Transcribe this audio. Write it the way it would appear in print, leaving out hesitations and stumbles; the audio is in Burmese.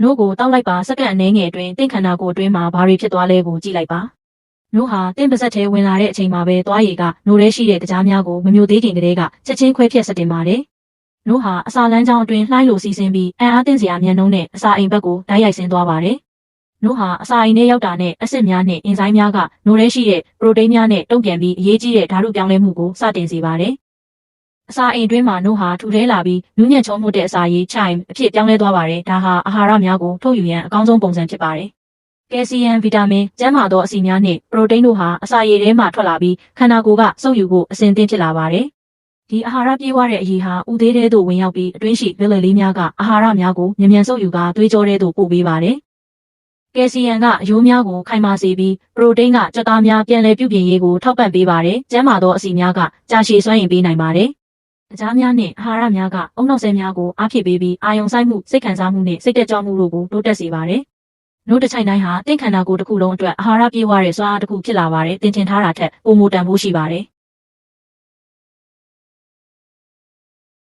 နို့ကိုတောက်လိုက်ပါစက္ကန့်အနည်းငယ်အတွင်းတင့်ခန္ဓာကိုယ်အတွင်းမှာဘာတွေဖြစ်သွားလဲကိုကြည့်လိုက်ပါနို့ဟာတင့်ပါဇက်ထဲဝင်လာတဲ့အချိန်မှာပဲသွားရည်ကနို့ထဲရှိတဲ့ကြားများကိုမမျိုးသေးခင်ကလေးကချက်ချင်းခွဲဖြက်စတင်ပါတယ်နို့ဟာအစာလမ်းကြောင်းအတွင်းလှိုင်းလိုစီးဆင်းပြီးအံ့အားသင့်စရာမြန်နှုံးနဲ့အစာအိမ်ဘက်ကိုဓာတ်ရိုက်ဆင်းသွားပါတယ်နို့ဟာအစာအိမ်ထဲရောက်တာနဲ့အဆစ်များနဲ့အင်ဇိုင်းများကနို့ထဲရှိတဲ့ပရိုတိန်းများနဲ့တုံ့ပြန်ပြီးအရေးကြီးတဲ့ဓာတုပြောင်းလဲမှုကိုစတင်စေပါတယ်အစာအိမ်အတွင်းမှာနို့ဟာထူထဲလာပြီးနူးညံ့ချုံမှုတဲ့အစာရည်ချိုင်အဖြစ်ပြောင်းလဲသွားပါတယ်ဒါဟာအာဟာရများကိုထုတ်ယူရန်အကောင်းဆုံးပုံစံဖြစ်ပါတယ်ကယ်လ်ဆီယမ်ဗီတာမင်ကျန်းမာသောအဆီများနဲ့ပရိုတိန်းတို့ဟာအစာရည်ထဲမှထွက်လာပြီးခန္ဓာကိုယ်ကစုပ်ယူဖို့အဆင်သင့်ဖြစ်လာပါတယ်ဒီအာဟာရပြေဝတဲ့အရည်ဟာဥသေးထဲသို့ဝင်ရောက်ပြီးအတွင်းရှိဗီလလေးများကအာဟာရများကိုမြန်မြန်စုပ်ယူကာသွေးကြောထဲသို့ပို့ပေးပါတယ်ကယ်လ်ဆီယမ်ကအရိုးများကိုခိုင်မာစေပြီးပရိုတိန်းကကြွက်သားများပြန်လည်ပြုပြင်ရေးကိုထောက်ပံ့ပေးပါတယ်ကျန်းမာသောအဆီများကကြာရှည်စွမ်းအင်ပေးနိုင်ပါတယ်အကြားများနဲ့အာဟာရများကအုံနောက်ဆဲများကိုအားဖြည့်ပေးပြီးအာယုံဆိုင်မှုစိတ်ခံစားမှုနဲ့စိတ်တက်ကြွမှုတို့ကိုတိုးတက်စေပါတယ်နို့တစ်ချိုင်တိုင်းဟာတင့်ခန္ဓာကိုယ်တစ်ခုလုံးအတွက်အာဟာရပြည့်ဝတဲ့စွမ်းအားတစ်ခုဖြစ်လာပါတယ်တင်ထင်ထားတာထက်ပိုမိုတန်ဖိုးရှိပါတယ်